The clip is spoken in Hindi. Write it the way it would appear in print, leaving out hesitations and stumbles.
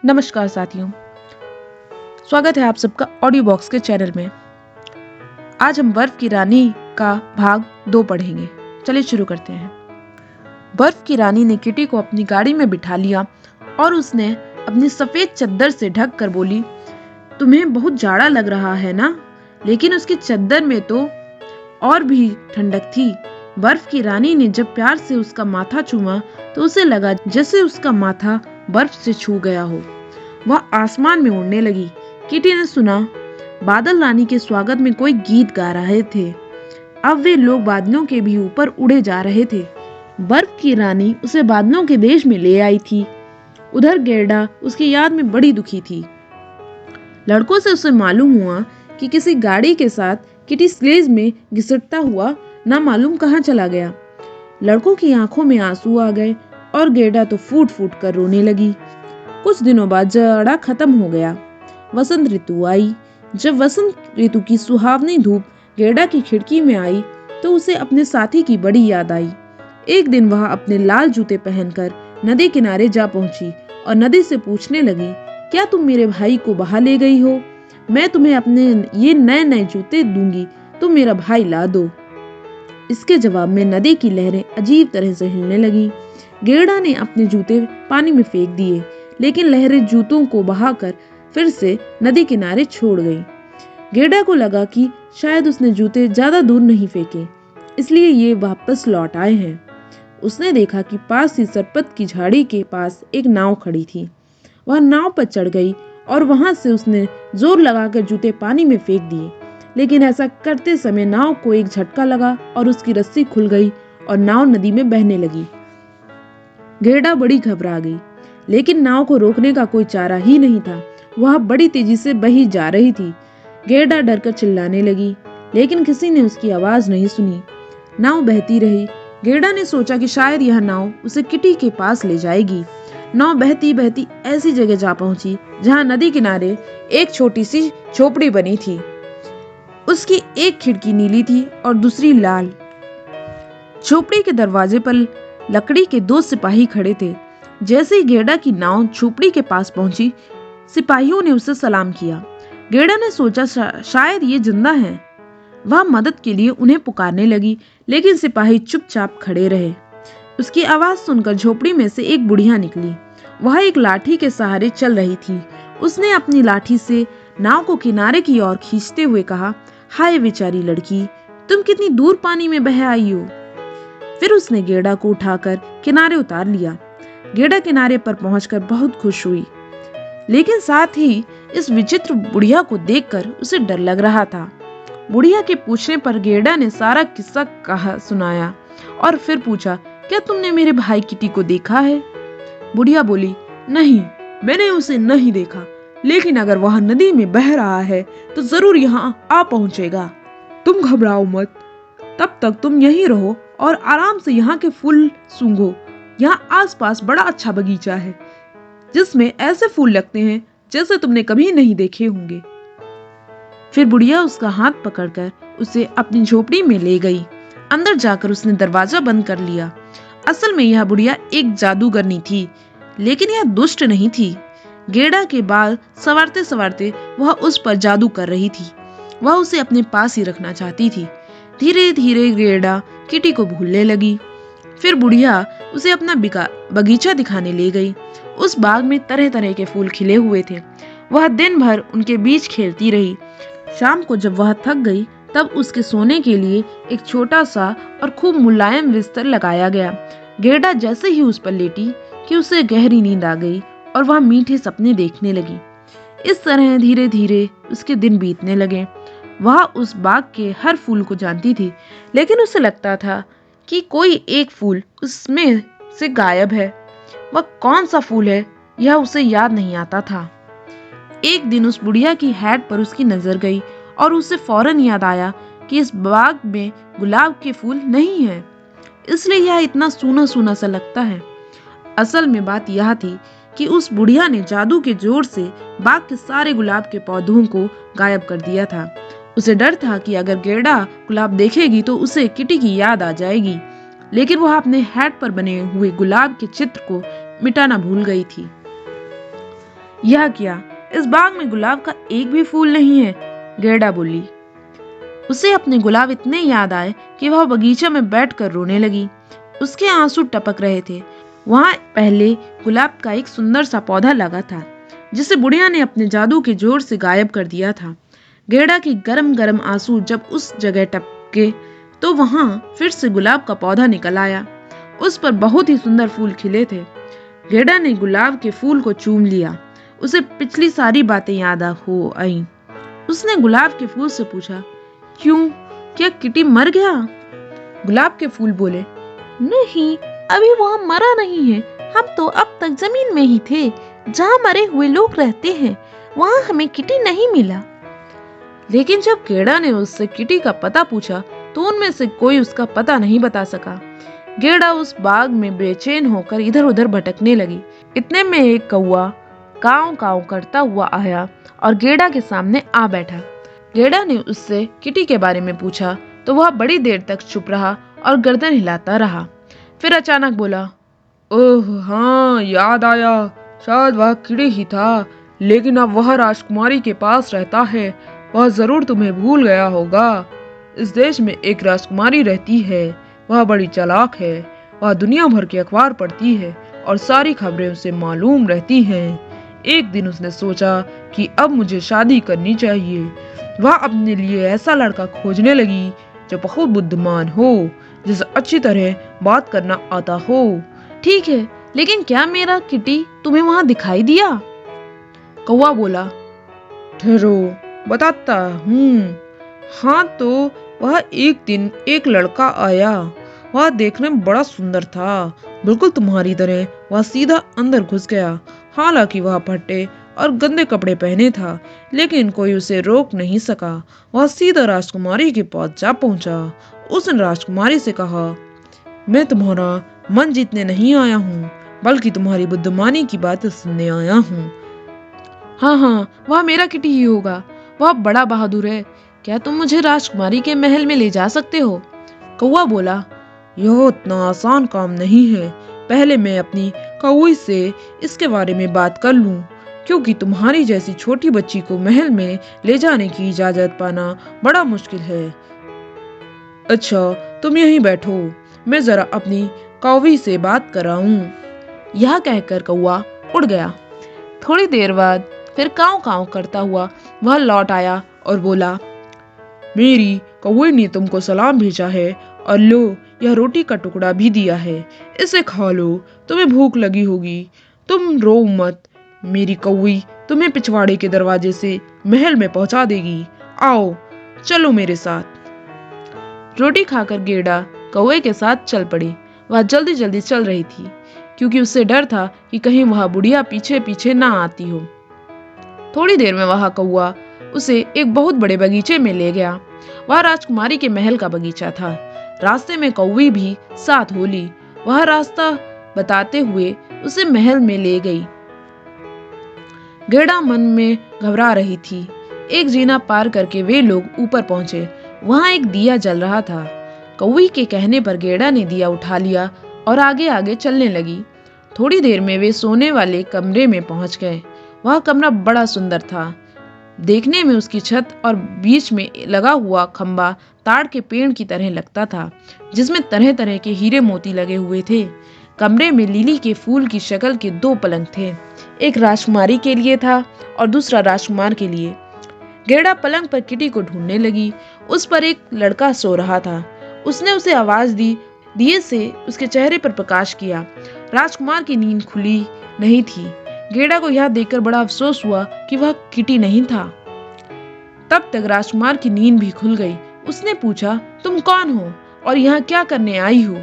नमस्कार साथियों, स्वागत है आप सबका ऑडियो बॉक्स के चैनल में। आज हम बर्फ की रानी का भाग 2 पढ़ेंगे। चलिए शुरू करते हैं। बर्फ की रानी ने किटी को अपनी गाड़ी में बिठा लिया और उसने अपनी सफेद चद्दर से ढक कर बोली, तुम्हें बहुत जाड़ा लग रहा है ना? लेकिन उसकी चद्दर में तो और भी ठंडक थी। बर्फ की रानी ने जब प्यार से उसका माथा चूमा तो उसे लगा जैसे उसका माथा बर्फ से छू गया हो। वह आसमान में उड़ने लगी। किटी ने सुना बादल रानी के स्वागत में कोई गीत गा रहे थे। अब वे लोग बादलों के भी ऊपर उड़े जा रहे थे। बर्फ की रानी उसे बादलों के देश में ले आई थी। उधर गेरडा उसकी याद में बड़ी दुखी थी। लड़कों से उसे मालूम हुआ कि किसी गाड़ी के साथ किटी स्लेज में घिसटता हुआ ना मालूम कहाँ चला गया। लड़कों की आंखों में आंसू आ गए और गेरडा तो फूट फूट कर रोने लगी। कुछ दिनों बाद जाड़ा खत्म हो गया। वसंत ऋतु आई। जब वसंत ऋतु की सुहावनी धूप गेरडा की खिड़की में आई तो उसे अपने साथी की बड़ी याद आई। एक दिन वह अपने लाल जूते पहनकर नदी किनारे जा पहुंची और नदी से पूछने लगी, क्या तुम मेरे भाई को बहा ले गई हो? मैं तुम्हें अपने ये नए नए जूते दूंगी, तुम मेरा भाई ला दो। इसके जवाब में नदी की लहरें अजीब तरह से हिलने लगी। गेरडा ने अपने जूते पानी में फेंक दिए, लेकिन लहरें जूतों को बहाकर फिर से नदी किनारे छोड़ गई। गेरडा को लगा कि शायद उसने जूते ज्यादा दूर नहीं फेंके, इसलिए ये वापस लौट आए हैं। उसने देखा कि पास ही सरपत की झाड़ी के पास एक नाव खड़ी थी। वह नाव पर चढ़ गई और वहां से उसने जोर लगाकर जूते पानी में फेंक दिए, लेकिन ऐसा करते समय नाव को एक झटका लगा और उसकी रस्सी खुल गई और नाव नदी में बहने लगी। गेरडा बड़ी घबरा गई, लेकिन नाव को रोकने का कोई चारा ही नहीं था। वह बड़ी तेजी से बही जा रही थी। गेरडा डरकर चिल्लाने लगी, लेकिन किसी ने उसकी आवाज नहीं सुनी। नाव बहती रही। गेरडा ने सोचा कि शायद यह नाव उसे किटी के पास ले जाएगी। नाव बहती बहती ऐसी जगह जा पहुंची जहां नदी किनारे एक छोटी सी झोपड़ी बनी थी। उसकी एक खिड़की नीली थी और दूसरी लाल। झोपड़ी के दरवाजे पर लकड़ी के 2 सिपाही खड़े थे। जैसे ही गेरडा की नाव झोपड़ी के पास पहुंची, सिपाहियों ने उसे सलाम किया। गेरडा ने सोचा शायद ये जिंदा हैं। वह मदद के लिए उन्हें पुकारने लगी, लेकिन सिपाही चुपचाप खड़े रहे। उसकी आवाज सुनकर झोपड़ी में से एक बुढ़िया निकली। वह एक लाठी के सहारे चल रही थी। उसने अपनी लाठी से नाव को किनारे की ओर खींचते हुए कहा, हाय बेचारी लड़की, तुम कितनी दूर पानी में बह आई हो। फिर उसने गेरडा को उठाकर किनारे उतार लिया। गेरडा किनारे पर पहुंचकर बहुत खुश हुई, लेकिन साथ ही इस विचित्र बुढ़िया को देखकर उसे डर लग रहा था। बुढ़िया के पूछने पर गेरडा ने सारा किस्सा सुनाया और फिर पूछा, क्या तुमने मेरे भाई किटी को देखा है? बुढ़िया बोली, नहीं, मैंने उसे नहीं देखा, लेकिन अगर वह नदी में बह रहा है तो जरूर यहाँ आ पहुंचेगा। तुम घबराओ मत, तब तक तुम यहीं रहो और आराम से यहाँ के फूल सूंघो। यहाँ आसपास बड़ा अच्छा बगीचा है, जिसमें ऐसे फूल लगते हैं जैसे तुमने कभी नहीं देखे होंगे। फिर बुढ़िया उसका हाथ पकड़कर उसे अपनी झोपड़ी में ले गई। अंदर जाकर उसने दरवाजा बंद कर लिया। असल में यह बुढ़िया एक जादूगरनी थी, लेकिन यह दुष्ट नहीं थी। गेरडा के बाल संवारते संवारते वह उस पर जादू कर रही थी। वह उसे अपने पास ही रखना चाहती थी। धीरे धीरे गेरडा किटी को भूलने लगी। फिर बुढ़िया उसे अपना बगीचा दिखाने ले गई। उस बाग में तरह तरह के फूल खिले हुए थे। वह दिन भर उनके बीच खेलती रही। शाम को जब वह थक गई, तब उसके सोने के लिए एक छोटा सा और खूब मुलायम बिस्तर लगाया गया। गेरडा जैसे ही उस पर लेटी कि उसे गहरी नींद आ गई और वह मीठे सपने देखने लगी। इस तरह धीरे धीरे उसके दिन बीतने लगे। वह उस बाग के हर फूल को जानती थी, लेकिन उसे लगता था कि कोई एक फूल उसमें से गायब है। वह कौन सा फूल है यह उसे याद नहीं आता था। एक दिन उस बुढ़िया की हैट पर उसकी नजर गई और उसे फौरन याद आया कि इस बाग में गुलाब के फूल नहीं है, इसलिए यह इतना सूना सूना सा लगता है। असल में बात यह थी कि उस बुढ़िया ने जादू के जोर से बाग के सारे गुलाब के पौधों को गायब कर दिया था। उसे डर था कि अगर गेरडा गुलाब देखेगी तो उसे किटी की याद आ जाएगी, लेकिन वह अपने हैट पर बने हुए गुलाब के चित्र को मिटाना भूल गई थी। यह क्या, इस बाग में गुलाब का एक भी फूल नहीं है, गेड़ा बोली। उसे अपने गुलाब इतने याद आए कि वह बगीचे में बैठकर रोने लगी। उसके आंसू टपक रहे थे। वहां पहले गुलाब का एक सुंदर सा पौधा लगा था, जिसे बुढ़िया ने अपने जादू के जोर से गायब कर दिया था। गेड़ा के गरम गरम आंसू जब उस जगह टपके तो वहां फिर से गुलाब का पौधा निकल आया। उस पर बहुत ही सुंदर फूल खिले थे। गेड़ा ने गुलाब के फूल को चूम लिया। उसे पिछली सारी बातें याद हो आई। उसने गुलाब के फूल से पूछा, क्यों, क्या किटी मर गया? गुलाब के फूल बोले, नहीं, अभी वह मरा नहीं है। हम तो अब तक जमीन में ही थे, जहाँ मरे हुए लोग रहते हैं। वहाँ हमें किटी नहीं मिला। लेकिन जब गेड़ा ने उससे किटी का पता पूछा तो उनमें से कोई उसका पता नहीं बता सका। गेड़ा उस बाग में बेचैन होकर इधर उधर भटकने लगी। इतने में एक कौवा काव काव करता हुआ आया और गेड़ा के सामने आ बैठा। गेड़ा ने उससे किटी के बारे में पूछा तो वह बड़ी देर तक चुप रहा और गर्दन हिलाता रहा। फिर अचानक बोला, ओह हाँ, याद आया, शायद वह किटी ही था, लेकिन अब वह राजकुमारी के पास रहता है। वह जरूर तुम्हें भूल गया होगा। इस देश में एक राजकुमारी रहती है। वह बड़ी चालाक है। वह दुनिया भर के अखबार पढ़ती है और सारी खबरें उसे मालूम रहती हैं। एक दिन उसने सोचा कि अब मुझे शादी करनी चाहिए। वह अपने लिए ऐसा लड़का खोजने लगी जो बहुत बुद्धिमान हो, जिसे अच्छी तरह बात करना आता हो। ठीक है, लेकिन क्या मेरा किटी तुम्हें वहां दिखाई दिया? कौवा बोला, ठहरो, बताता हूँ। हाँ तो वह एक दिन एक लड़का आया। वह देखने में बड़ा सुंदर था, बिल्कुल तुम्हारी तरह। वह सीधा अंदर घुस गया। हालांकि वह फटे और गंदे कपड़े पहने था, लेकिन कोई उसे रोक नहीं सका। वह सीधा राजकुमारी के पास जा पहुंचा। उसने राजकुमारी से कहा, मैं तुम्हारा मन जीतने नहीं आया हूँ, बल्कि तुम्हारी बुद्धिमानी की बातें सुनने आया हूँ। हाँ हाँ, वह मेरा किटी ही होगा। वह बड़ा बहादुर है। क्या तुम मुझे राजकुमारी के महल में ले जा सकते हो? कौवा बोला, यह इतना आसान काम नहीं है। पहले मैं अपनी कौवी से इसके बारे में बात कर लूं, क्योंकि तुम्हारी जैसी छोटी बच्ची को महल में ले जाने की इजाजत पाना बड़ा मुश्किल है। अच्छा, तुम यहीं बैठो, मैं जरा अपनी कौवी से बात कराऊं। यह कहकर कौवा उड़ गया। थोड़ी देर बाद फिर काव काव करता हुआ वह लौट आया और बोला, मेरी कौवे ने तुमको सलाम भेजा है, और लो, यह रोटी का टुकड़ा भी दिया है। इसे खा लो, तुम्हें भूख लगी होगी। तुम रो मत, मेरी कौवी तुम्हें पिछवाड़े के दरवाजे से महल में पहुंचा देगी। आओ, चलो मेरे साथ। रोटी खाकर गेड़ा कौवे के साथ चल पड़ी। वह जल्दी जल्दी चल रही थी, क्योंकि उससे डर था कि कहीं वह बुढ़िया पीछे पीछे ना आती हो। थोड़ी देर में वह कौवा उसे एक बहुत बड़े बगीचे में ले गया। वह राजकुमारी के महल का बगीचा था। रास्ते में कौवी भी साथ हो ली। वह रास्ता बताते हुए उसे महल में ले गई। गेड़ा मन में घबरा रही थी। एक जीना पार करके वे लोग ऊपर पहुंचे। वहां एक दिया जल रहा था। कौवी के कहने पर गेड़ा ने दिया उठा लिया और आगे आगे चलने लगी। थोड़ी देर में वे सोने वाले कमरे में पहुंच गए। वह कमरा बड़ा सुंदर था। देखने में उसकी छत और बीच में लगा हुआ खंबा ताड़ के पेड़ की तरह लगता था, जिसमें तरह तरह के हीरे मोती लगे हुए थे। कमरे में लिली के फूल की शक्ल के 2 पलंग थे। एक राजकुमारी के लिए था और दूसरा राजकुमार के लिए। गेड़ा पलंग पर किटी को ढूंढने लगी। उस पर एक लड़का सो रहा था। उसने उसे आवाज दी। दिए से उसके चेहरे पर प्रकाश किया। राजकुमार की नींद खुली नहीं थी। गेड़ा को यह देखकर बड़ा अफसोस हुआ कि वह किटी नहीं था। तब तक राजकुमार की नींद भी खुल गई। उसने पूछा, तुम कौन हो और यहाँ क्या करने आई हो?